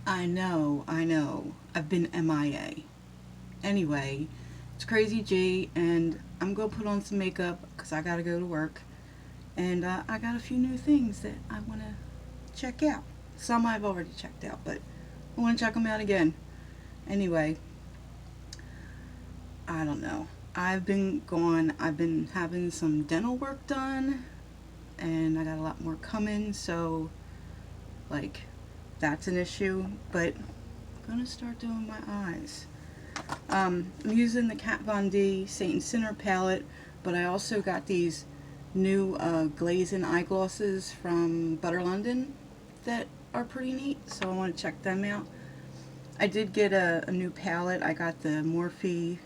I know, I know. I've been MIA. Anyway, it's Crazy G, and I'm gonna put on some makeup because I gotta go to work. And I got a few new things that I wanna check out. Some I've already checked out, but I wanna check them out again. Anyway, I don't know. I've been having some dental work done, and I got a lot more coming, so, like, that's an issue. But I'm gonna start doing my eyes. I'm using the Kat Von D Saint Sinner palette, but I also got these new glazing eyeglosses from Butter London that are pretty neat, so I want to check them out. I did get a new palette. I got the Morphe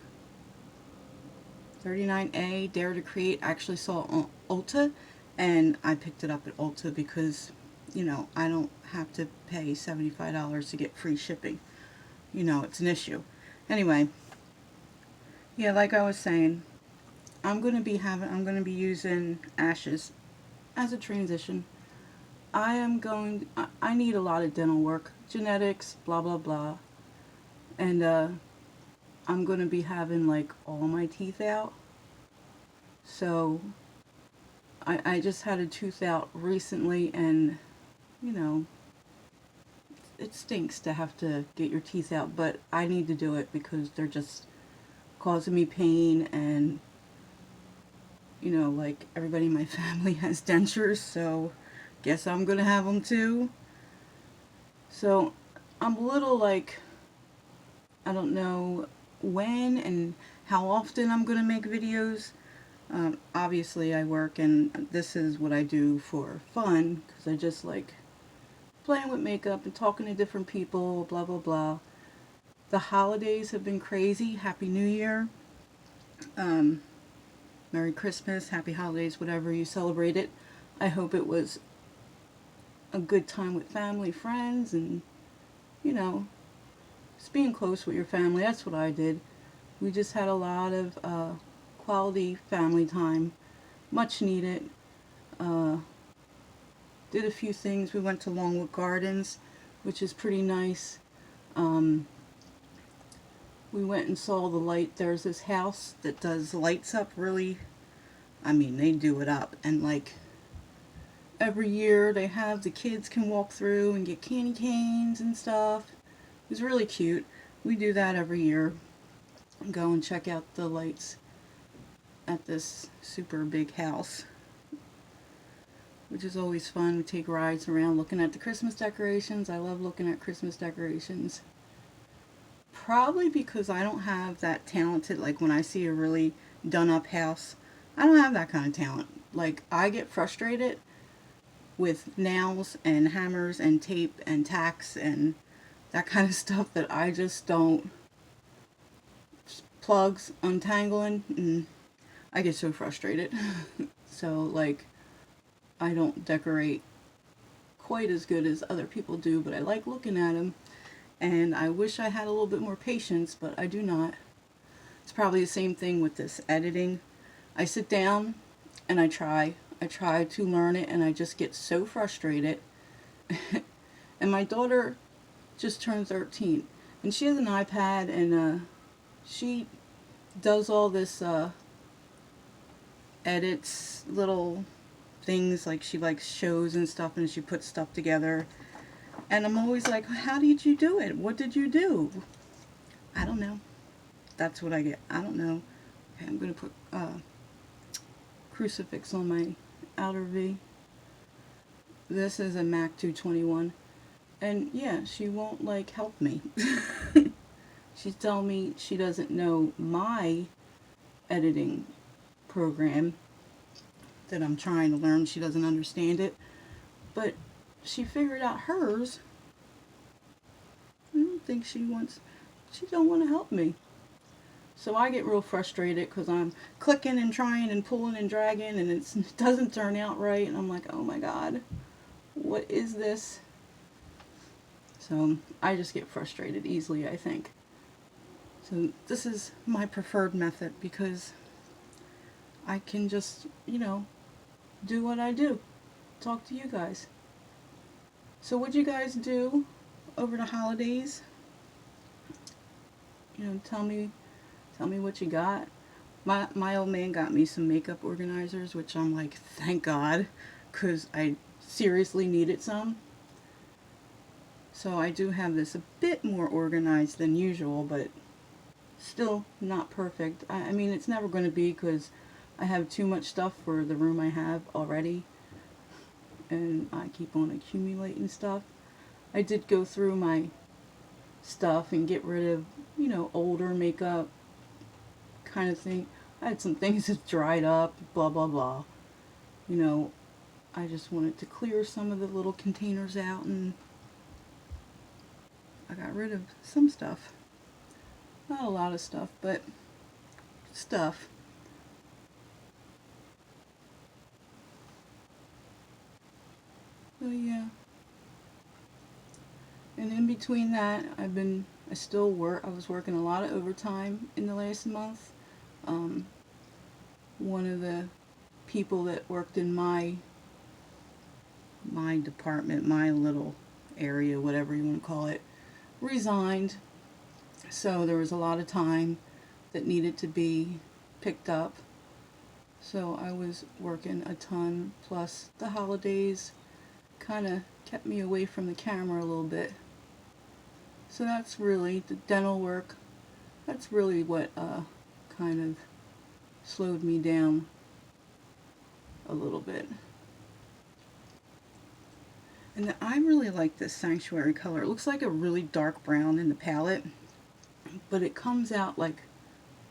39A Dare to Create. I actually saw it on Ulta, and I picked it up at Ulta because, I don't have to pay $75 to get free shipping. It's an issue. Anyway, yeah, like I was saying, I'm going to be using ashes as a transition. I need a lot of dental work, genetics, blah blah blah, and I'm going to be having like all my teeth out. So I just had a tooth out recently, and you know it stinks to have to get your teeth out, but I need to do it because they're just causing me pain, and like everybody in my family has dentures, so guess I'm gonna have them too. So I'm a little like, I don't know when and how often I'm gonna make videos. Obviously, I work, and this is what I do for fun because I just like playing with makeup and talking to different people, blah blah blah. The holidays have been crazy. Happy New Year. Um, Merry Christmas, Happy Holidays, whatever you celebrate it. I hope it was a good time with family, friends, and, you know, just being close with your family. That's what I did. We just had a lot of quality family time, much needed. Uh, did a few things. We went to Longwood Gardens, which is pretty nice. Um, we went and saw the light. There's this house that does lights up really. I mean, they do it up. And like every year, they have the kids can walk through and get candy canes and stuff. It was really cute. We do that every year. Go and check out the lights at this super big house, which is always fun. We take rides around looking at the Christmas decorations. I love looking at Christmas decorations. Probably because I don't have that talented, like when I see a really done up house, I don't have that kind of talent. Like, I get frustrated with nails and hammers and tape and tacks and that kind of stuff that I just don't, plugs, untangling, and I get so frustrated. So, like, I don't decorate quite as good as other people do, but I like looking at them. And I wish I had a little bit more patience, but I do not. It's probably the same thing with this editing. I sit down and I try. I try to learn it, and I just get so frustrated. And my daughter just turned 13, and she has an iPad, and she does all this edits, little things, like she likes shows and stuff, and she puts stuff together. And I'm always like, how did you do it? What did you do? I don't know. That's what I get. I don't know. Okay, I'm going to put crucifix on my outer V. This is a Mac 221. And yeah, she won't like help me. She's telling me she doesn't know my editing program that I'm trying to learn. She doesn't understand it. But she figured out hers. I don't think she don't want to help me. So I get real frustrated because I'm clicking and trying and pulling and dragging, and it doesn't turn out right. And I'm like, oh my God, what is this? So I just get frustrated easily, I think. So this is my preferred method because I can just, do what I do. Talk to you guys. So what'd you guys do over the holidays. You know, tell me what you got. My old man got me some makeup organizers, which I'm like, thank God, because I seriously needed some. So I do have this a bit more organized than usual, but still not perfect. I mean, it's never going to be because I have too much stuff for the room I have already, and I keep on accumulating stuff. I did go through my stuff and get rid of, you know, older makeup kind of thing. I had some things that dried up, blah, blah, blah. You know, I just wanted to clear some of the little containers out, and I got rid of some stuff. Not a lot of stuff, but stuff. So yeah. And in between that, I was working a lot of overtime in the last month. Um, One of the people that worked in my department, my little area, whatever you want to call it, resigned. So there was a lot of time that needed to be picked up. So I was working a ton, plus the holidays kind of kept me away from the camera a little bit. So that's really the dental work. That's really what kind of slowed me down a little bit. And I really like this sanctuary color. It looks like a really dark brown in the palette, but it comes out like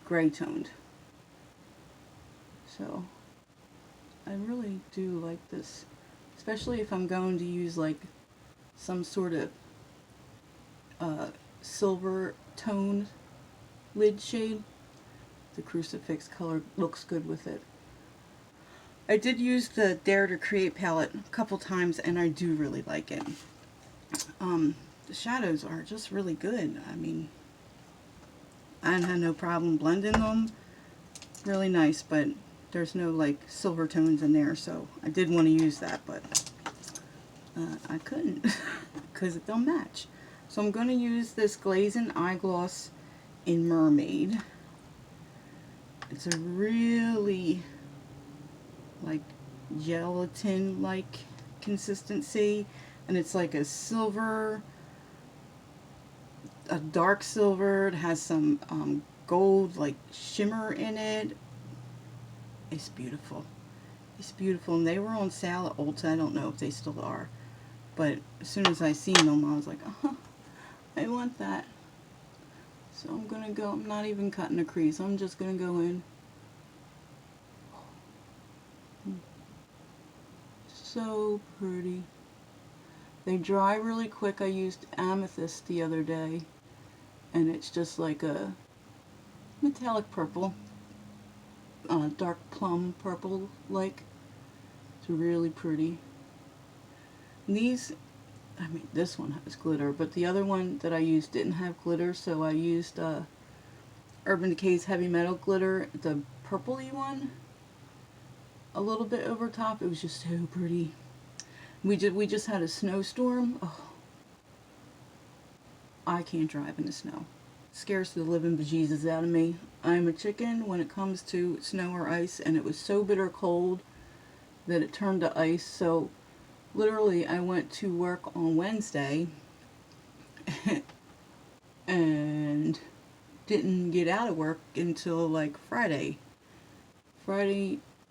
gray toned. So I really do like this, especially if I'm going to use like some sort of silver toned lid shade. The crucifix color looks good with it. I did use the Dare to Create palette a couple times, and I do really like it. The shadows are just really good. I mean, I had no problem blending them. Really nice, but there's no like silver tones in there, so I did want to use that, but I couldn't because it don't match. So I'm going to use this glazing eye gloss in Mermaid. It's a really like gelatin like consistency, and it's like a silver, a dark silver. It has some gold like shimmer in it. It's beautiful. It's beautiful, and they were on sale at Ulta. I don't know if they still are, but as soon as I seen them, I was like, I want that. So I'm gonna go. I'm not even cutting a crease. I'm just gonna go in. So pretty. They dry really quick. I used amethyst the other day, and it's just like a metallic purple, dark plum purple like. It's really pretty. And these, I mean, this one has glitter, but the other one that I used didn't have glitter, so I used Urban Decay's Heavy Metal glitter, the purpley one, a little bit over top. It was just so pretty. We just had a snowstorm. Oh, I can't drive in the snow. It scares the living bejesus out of me. I'm a chicken when it comes to snow or ice, and it was so bitter cold that it turned to ice. So literally I went to work on Wednesday and didn't get out of work until like Friday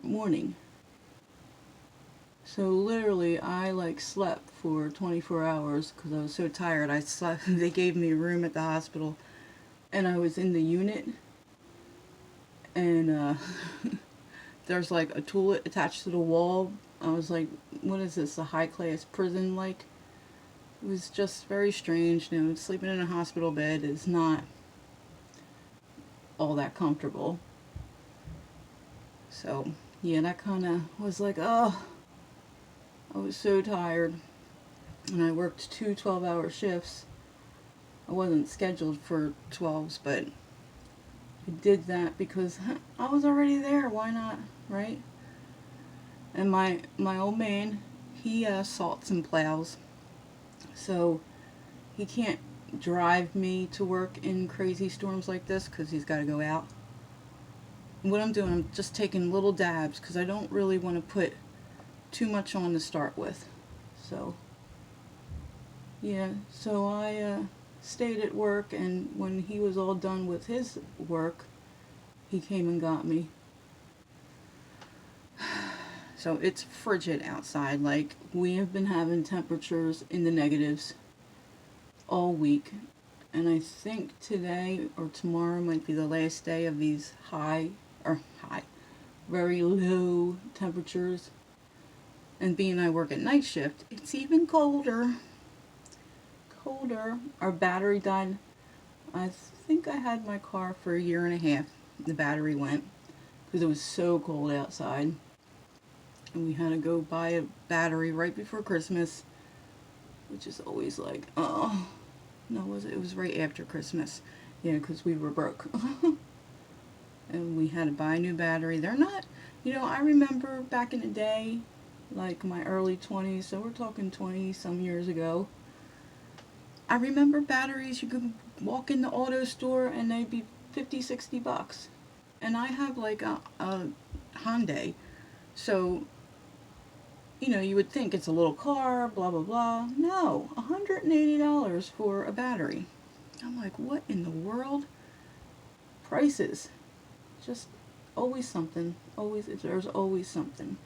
morning. So literally I like slept for 24 hours because I was so tired. I slept. They gave me a room at the hospital, and I was in the unit, and there's like a toilet attached to the wall. I was like, what is this, a high class prison like? It was just very strange. You know, sleeping in a hospital bed is not all that comfortable. So yeah, that kind of was like, oh, I was so tired. And I worked 2 12-hour shifts. I wasn't scheduled for 12s, but I did that because I was already there. Why not, right? And my old man, he salts and plows. So he can't drive me to work in crazy storms like this because he's got to go out. And what I'm doing, I'm just taking little dabs because I don't really want to put too much on to start with. So, yeah, so I stayed at work, and when he was all done with his work, he came and got me. So it's frigid outside. Like, we have been having temperatures in the negatives all week. And I think today or tomorrow might be the last day of these very low temperatures. And being I work at night shift, it's even colder. Our battery died. I think I had my car for a year and a half. The battery went because it was so cold outside. And we had to go buy a battery right before Christmas, which is always like, oh, no, it was right after Christmas. Yeah, because we were broke. And we had to buy a new battery. They're not, I remember back in the day, like my early 20s, so we're talking 20 some years ago. I remember batteries, you could walk in the auto store and they'd be $50-$60. And I have like a Hyundai, so you would think it's a little car, blah, blah, blah. No, $180 for a battery. I'm like, what in the world? Prices. Just always something. There's always something.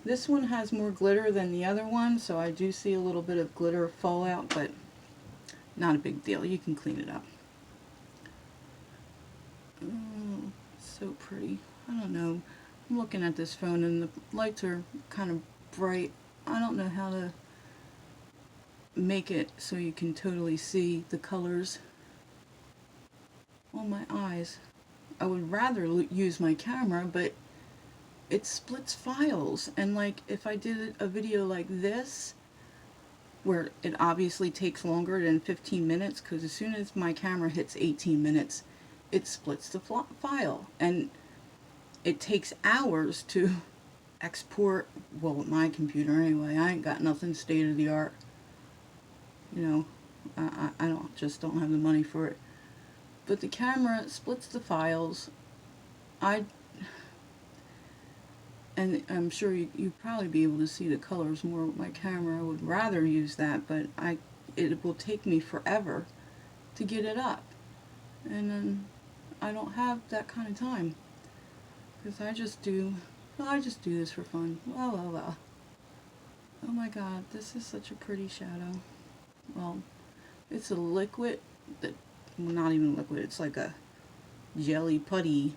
This one has more glitter than the other one, so I do see a little bit of glitter fallout, but not a big deal. You can clean it up. Oh, so pretty. I don't know. I'm looking at this phone and the lights are kind of bright. I don't know how to make it so you can totally see the colors on my eyes. I would rather use my camera, but it splits files. And like if I did a video like this, where it obviously takes longer than 15 minutes, because as soon as my camera hits 18 minutes, it splits the file. And it takes hours to export, well, with my computer anyway. I ain't got nothing state of the art. I don't have the money for it. But the camera splits the files. And I'm sure you'd probably be able to see the colors more with my camera. I would rather use that, but it will take me forever to get it up. And then I don't have that kind of time. Because I just do this for fun. La la la. Oh my god, this is such a pretty shadow. Well, it's a liquid that, well, not even liquid, it's like a jelly putty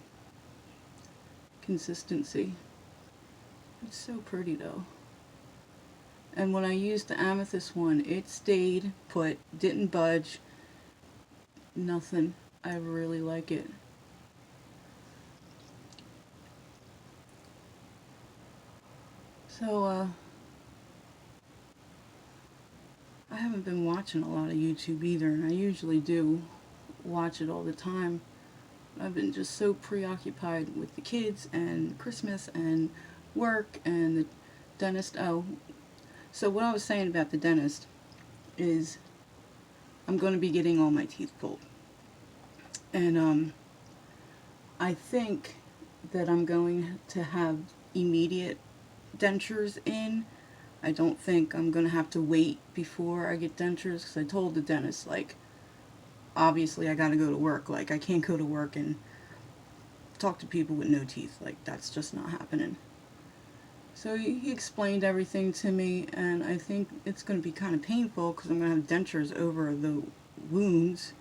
consistency. It's so pretty though. And when I used the amethyst one, it stayed put, didn't budge, nothing. I really like it. So, I haven't been watching a lot of YouTube either, and I usually do watch it all the time. I've been just so preoccupied with the kids and Christmas and work and the dentist. Oh, so what I was saying about the dentist is I'm going to be getting all my teeth pulled. And I think that I'm going to have immediate dentures in. I don't think I'm going to have to wait before I get dentures, because I told the dentist, like, obviously I got to go to work. Like, I can't go to work and talk to people with no teeth. Like, that's just not happening. So he explained everything to me, and I think it's going to be kind of painful because I'm going to have dentures over the wounds.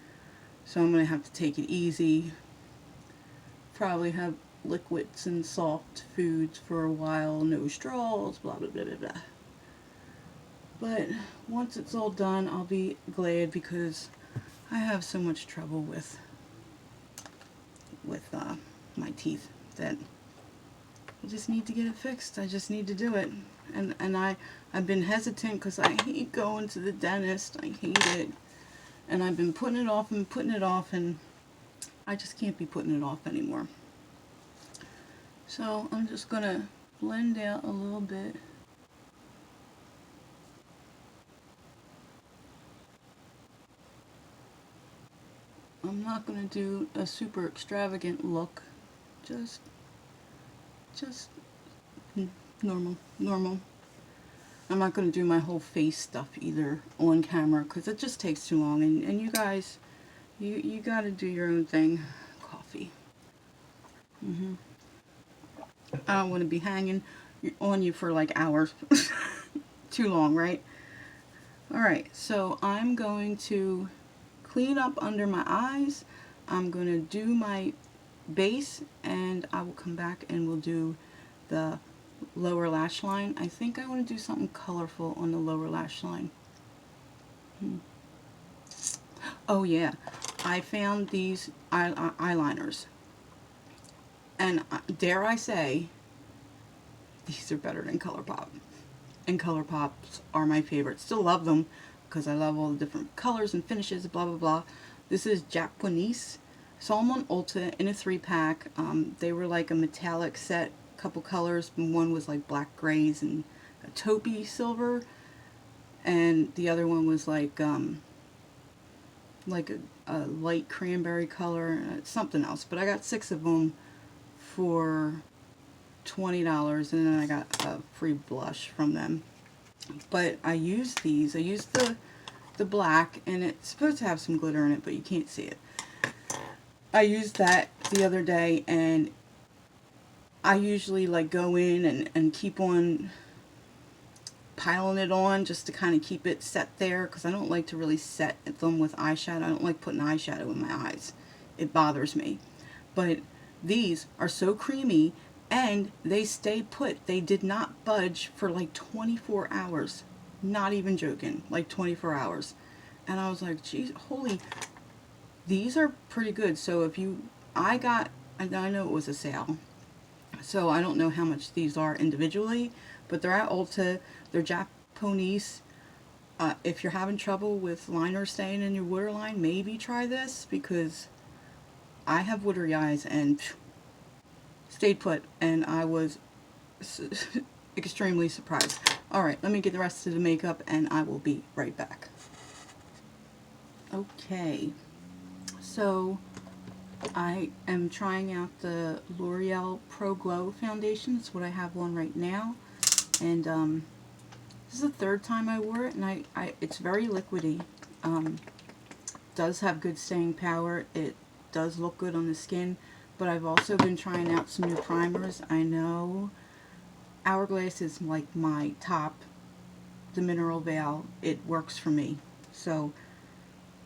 So I'm going to have to take it easy. Probably have liquids and soft foods for a while, no straws, blah blah blah blah blah. But once it's all done, I'll be glad, because I have so much trouble with my teeth that I just need to get it fixed. I just need to do it. And I've been hesitant because I hate going to the dentist. I hate it. And I've been putting it off and I just can't be putting it off anymore. So I'm just going to blend out a little bit. I'm not going to do a super extravagant look. Just normal. I'm not going to do my whole face stuff either on camera because it just takes too long. And you guys, you got to do your own thing. Coffee. I don't want to be hanging on you for like hours. Too long, right? Alright, so I'm going to clean up under my eyes. I'm going to do my base, and I will come back and we'll do the lower lash line. I think I want to do something colorful on the lower lash line. Oh yeah, I found these eyeliners, and dare I say, these are better than ColourPop. And ColourPops are my favorite. Still love them because I love all the different colors and finishes, blah blah blah. This is Japanese. Saw them on Ulta in a 3-pack. They were like a metallic set, couple colors. One was like black grays and a taupey silver, and the other one was like a light cranberry color, something else. But I got 6 of them for $20, and then I got a free blush from them. But I used these. I used the black, and it's supposed to have some glitter in it, but you can't see it. I used that the other day, and I usually like go in and keep on piling it on just to kind of keep it set there, because I don't like to really set them with eyeshadow. I don't like putting eyeshadow in my eyes. It bothers me. But these are so creamy, and they stay put. They did not budge for like 24 hours. Not even joking, like 24 hours. And I was like, geez, holy, these are pretty good. So if you, I know it was a sale, so I don't know how much these are individually, but they're at Ulta. They're Japanese. If you're having trouble with liner staying in your waterline, maybe try this, because I have watery eyes and stayed put, and I was extremely surprised. Alright, let me get the rest of the makeup and I will be right back. Okay, so I am trying out the L'Oreal Pro Glow foundation. It's what I have on right now, and this is the 3rd time I wore it, and it's very liquidy. Does have good staying power. It does look good on the skin, but I've also been trying out some new primers. I know Hourglass is like my top. The Mineral Veil, it works for me. So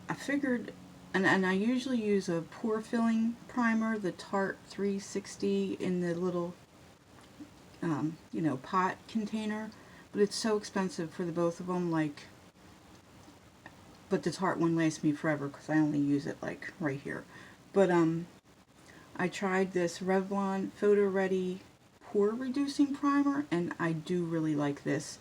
I figured, and I usually use a pore filling primer, the Tarte 360 in the little, you know, pot container, but it's so expensive for the both of them. Like, but the Tarte one lasts me forever because I only use it like right here. But I tried this Revlon Photo Ready Pore Reducing Primer, and I do really like this.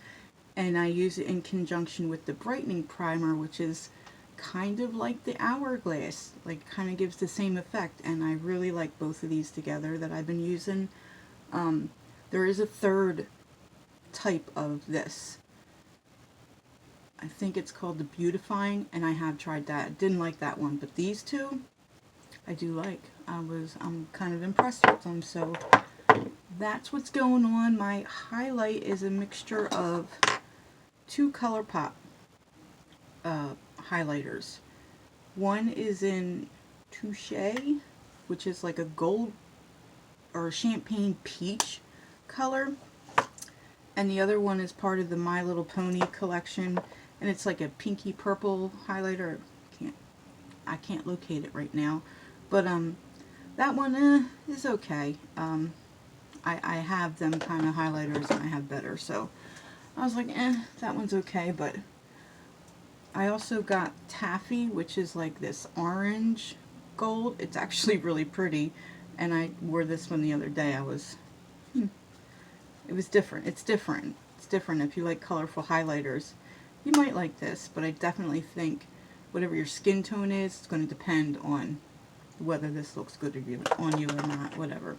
And I use it in conjunction with the Brightening Primer, which is kind of like the Hourglass, like kind of gives the same effect, and I really like both of these together that I've been using. There is a 3rd type of this. I think it's called the Beautifying, and I have tried that. Didn't like that one, but these two I do like. I'm kind of impressed with them, so that's what's going on. My highlight is a mixture of 2 ColourPop highlighters. One is in Touche, which is like a gold or champagne peach color, and the other one is part of the My Little Pony collection, and it's like a pinky purple highlighter. I can't locate it right now, but that one is okay. I have them kind of highlighters, and I have better, so I was like, that one's okay. But I also got Taffy, which is like this orange gold. It's actually really pretty, and I wore this one the other day. It was different. It's different. It's different. If you like colorful highlighters, you might like this, but I definitely think whatever your skin tone is, it's going to depend on whether this looks good on you or not, whatever.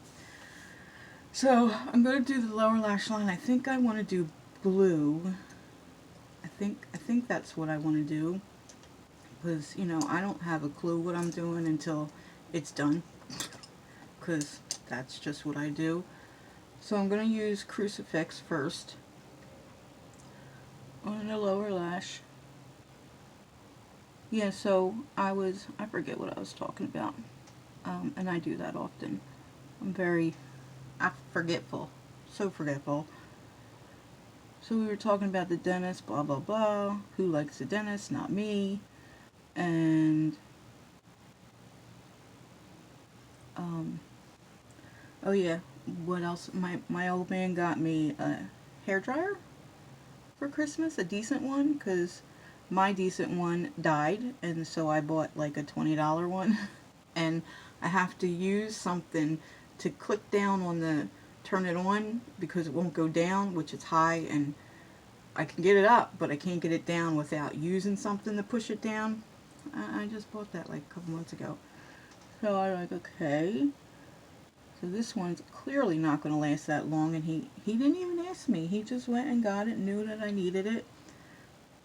So I'm going to do the lower lash line. I think I want to do blue. I think that's what I want to do. because, you know, I don't have a clue what I'm doing until it's done, because that's just what I do. So I'm going to use Crucifix first on the lower lash. Yeah, so I forget what I was talking about, and I do that often. I'm forgetful, so forgetful. So we were talking about the dentist, blah blah blah, who likes the dentist, not me, and oh yeah, what else? My old man got me a hairdryer for Christmas, a decent one, because my decent one died, and so I bought like a $20 one, and I have to use something to click down on the turn it on because it won't go down, which is high, and I can get it up, but I can't get it down without using something to push it down. I just bought that like a couple months ago. So I'm like, okay. So this one's clearly not going to last that long, and he didn't even ask me. He just went and got it, knew that I needed it.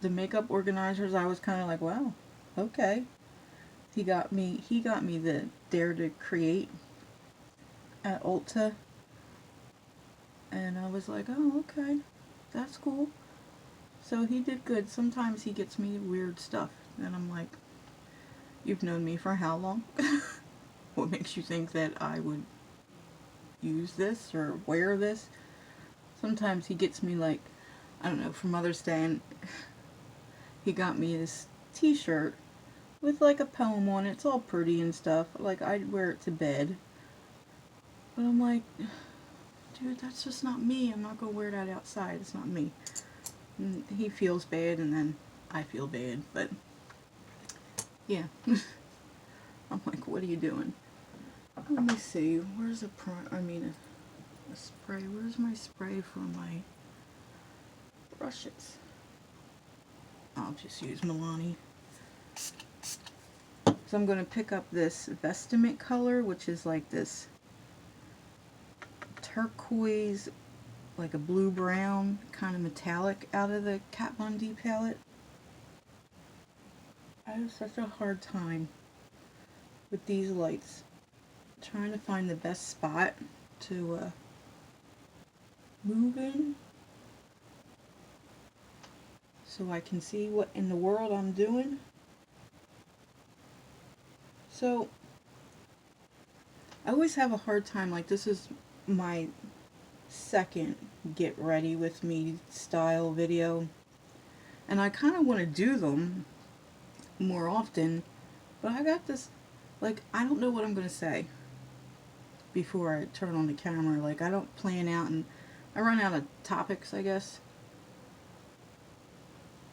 The makeup organizers, I was kind of like, wow, okay. He got me the Dare to Create at Ulta, and I was like, oh, okay, that's cool. So he did good. Sometimes he gets me weird stuff, and I'm like, you've known me for how long? What makes you think that I would use this or wear this? Sometimes he gets me, like, I don't know, for Mother's Day, and he got me this t-shirt with like a poem on it. It's all pretty and stuff. Like, I'd wear it to bed. But I'm like, dude, that's just not me. I'm not going to wear that outside. It's not me. And he feels bad, and then I feel bad. But, yeah. I'm like, what are you doing? Let me see. Where's a spray? Where's my spray for my brushes? I'll just use Milani. So I'm going to pick up this Vestament color, which is like this turquoise, like a blue-brown, kind of metallic, out of the Kat Von D palette. I have such a hard time with these lights, trying to find the best spot to move in so I can see what in the world I'm doing. So I always have a hard time, like, this is my second get ready with me style video, and I kind of want to do them more often, but I got this, like, I don't know what I'm going to say before I turn on the camera. Like, I don't plan out, and I run out of topics, I guess.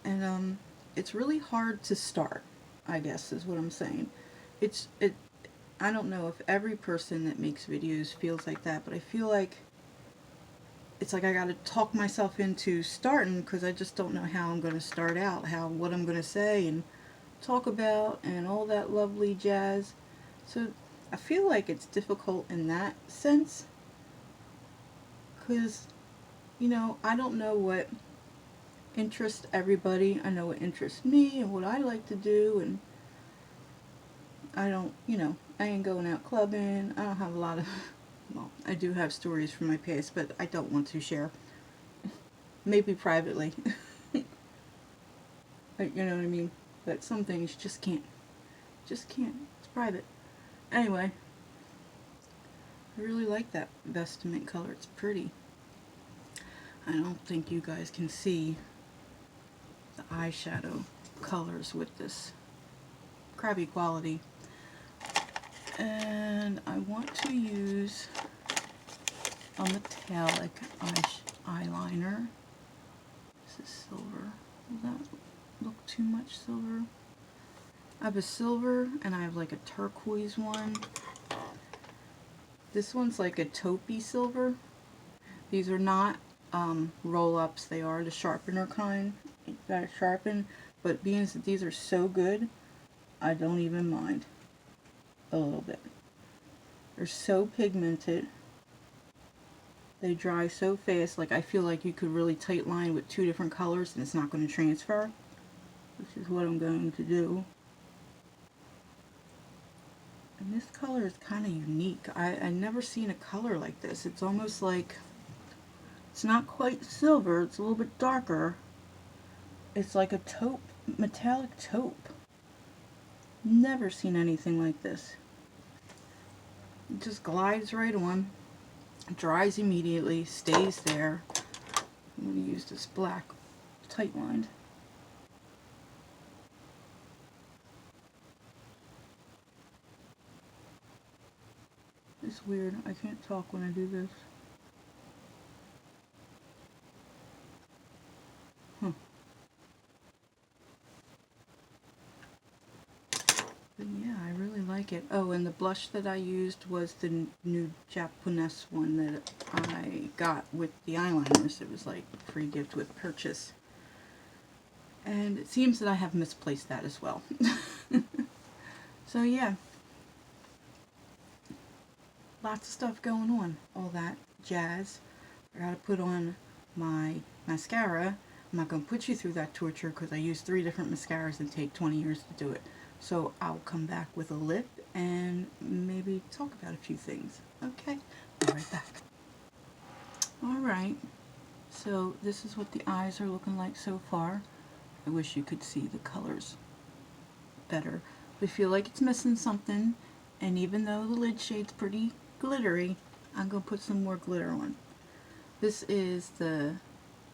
And it's really hard to start, I guess is what I'm saying. I don't know if every person that makes videos feels like that, but I feel like it's like I gotta talk myself into starting, because I just don't know how I'm gonna start out, what I'm gonna say and talk about and all that lovely jazz. So I feel like it's difficult in that sense, because, you know, I don't know what interests everybody. I know what interests me and what I like to do, and I don't, you know, I ain't going out clubbing. I don't have a lot of, well, I do have stories from my past, but I don't want to share. Maybe privately. Like, you know what I mean? But some things just can't. It's private. Anyway, I really like that Vestament color. It's pretty. I don't think you guys can see the eyeshadow colors with this crappy quality. And I want to use a metallic eyeliner. This is silver. Does that look too much silver? I have a silver, and I have like a turquoise one. This one's like a taupey silver. These are not roll-ups. They are the sharpener kind that sharpen. But being that these are so good, I don't even mind a little bit. They're so pigmented. They dry so fast. Like, I feel like you could really tight line with two different colors and it's not going to transfer, which is what I'm going to do. And this color is kind of unique. I never seen a color like this. It's almost like, it's not quite silver, it's a little bit darker. It's like a taupe, metallic taupe. Never seen anything like this. It just glides right on, dries immediately, stays there. I'm going to use this black tight lined. It's weird, I can't talk when I do this. But yeah, I really like it. Oh, and the blush that I used was the new Japanese one that I got with the eyeliners. It was like free gift with purchase. And it seems that I have misplaced that as well. So yeah, lots of stuff going on. All that jazz. I gotta put on my mascara. I'm not gonna put you through that torture because I use 3 different mascaras and take 20 years to do it. So I'll come back with a lip and maybe talk about a few things. Okay, I'll be right back. Alright, so this is what the eyes are looking like so far. I wish you could see the colors better. But I feel like it's missing something, and even though the lid shade's pretty glittery, I'm going to put some more glitter on. This is the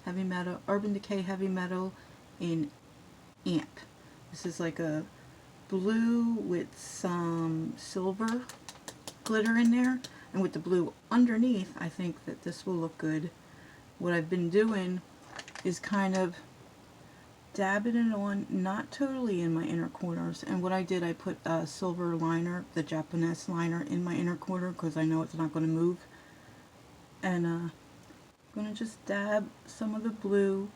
Heavy Metal, Urban Decay Heavy Metal in Amp. This is like a blue with some silver glitter in there, and with the blue underneath, I think that this will look good. What I've been doing is kind of dabbing it on, not totally in my inner corners, and what I did, I put a silver liner, the Japanese liner, in my inner corner because I know it's not going to move, and I'm going to just dab some of the blue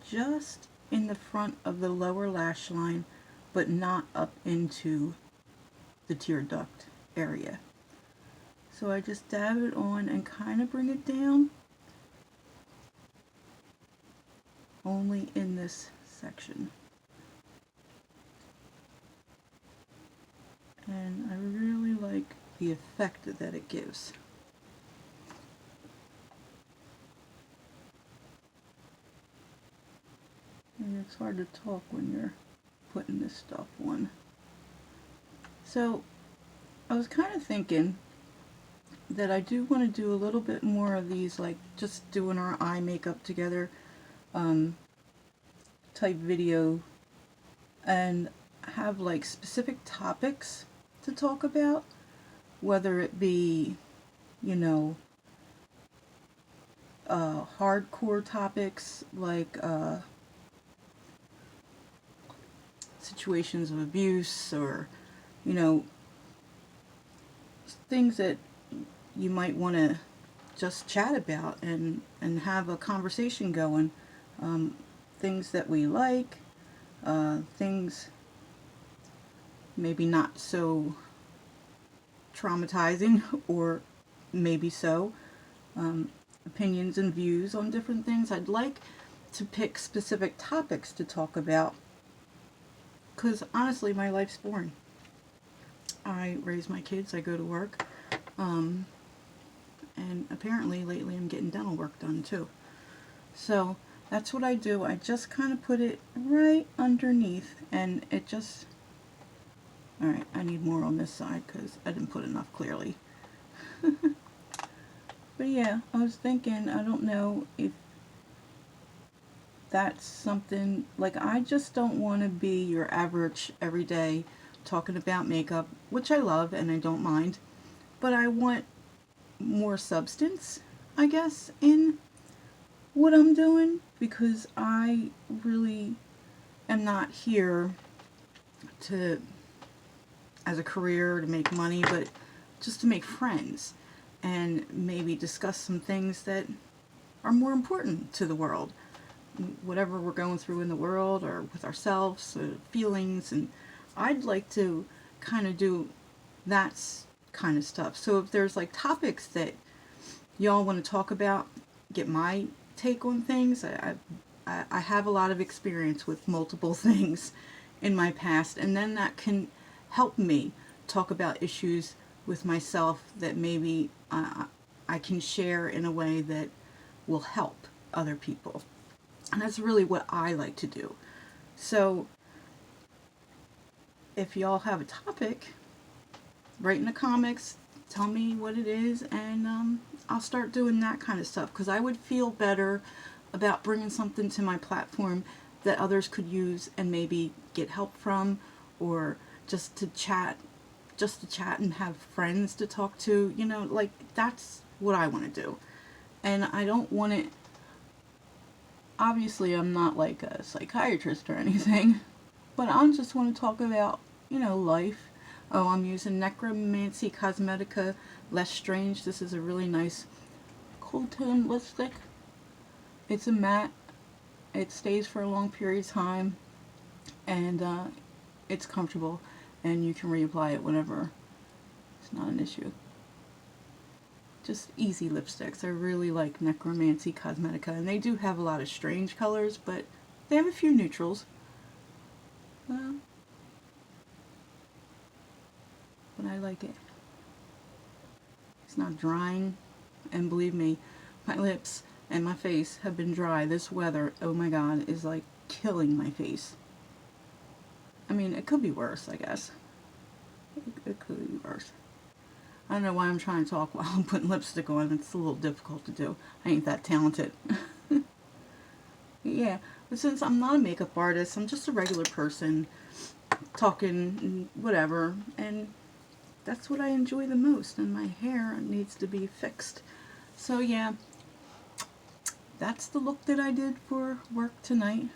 just in the front of the lower lash line, but not up into the tear duct area. So I just dab it on and kind of bring it down, only in this section. And I really like the effect that it gives. And it's hard to talk when you're putting this stuff on. So I was kind of thinking that I do want to do a little bit more of these, like just doing our eye makeup together type video, and have like specific topics to talk about, whether it be, you know, hardcore topics like situations of abuse, or, you know, things that you might want to just chat about and have a conversation going. Things that we like, things maybe not so traumatizing, or maybe so, opinions and views on different things. I'd like to pick specific topics to talk about, because honestly my life's boring. I raise my kids, I go to work, and apparently lately I'm getting dental work done too. So that's what I do. I just kind of put it right underneath, and it just, alright, I need more on this side because I didn't put enough clearly. But yeah, I was thinking, I don't know if that's something, like, I just don't want to be your average everyday talking about makeup, which I love and I don't mind, but I want more substance, I guess, in what I'm doing, because I really am not here to, as a career, to make money, but just to make friends and maybe discuss some things that are more important to the world, whatever we're going through in the world or with ourselves, feelings. And I'd like to kind of do that kind of stuff. So if there's like topics that y'all want to talk about, get my take on things. I have a lot of experience with multiple things in my past, and then that can help me talk about issues with myself that maybe I can share in a way that will help other people. And that's really what I like to do. So if y'all have a topic, write in the comics, tell me what it is, and I'll start doing that kind of stuff, because I would feel better about bringing something to my platform that others could use and maybe get help from, or just to chat and have friends to talk to, you know, like that's what I want to do. And I don't want it, obviously I'm not like a psychiatrist or anything, but I just want to talk about, you know, life. Oh, I'm using Necromancy Cosmetica Less Strange. This is a really nice cool tone lipstick. It's a matte. It stays for a long period of time, and it's comfortable, and you can reapply it whenever. It's not an issue. Just easy lipsticks. I really like Necromancy Cosmetica, and they do have a lot of strange colors, but they have a few neutrals. But I like it. It's not drying, and believe me, my lips and my face have been dry. This weather, oh my god, is like killing my face. I mean, it could be worse, I guess. It could be worse. I don't know why I'm trying to talk while I'm putting lipstick on. It's a little difficult to do. I ain't that talented. Yeah, but since I'm not a makeup artist, I'm just a regular person talking whatever, and that's what I enjoy the most, and my hair needs to be fixed. So yeah, that's the look that I did for work tonight.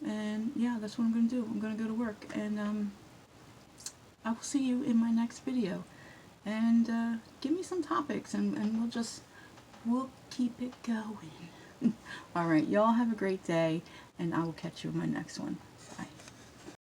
And yeah, that's what I'm going to do. I'm going to go to work, and I will see you in my next video. And give me some topics, and we'll keep it going. Alright, y'all have a great day, and I will catch you in my next one.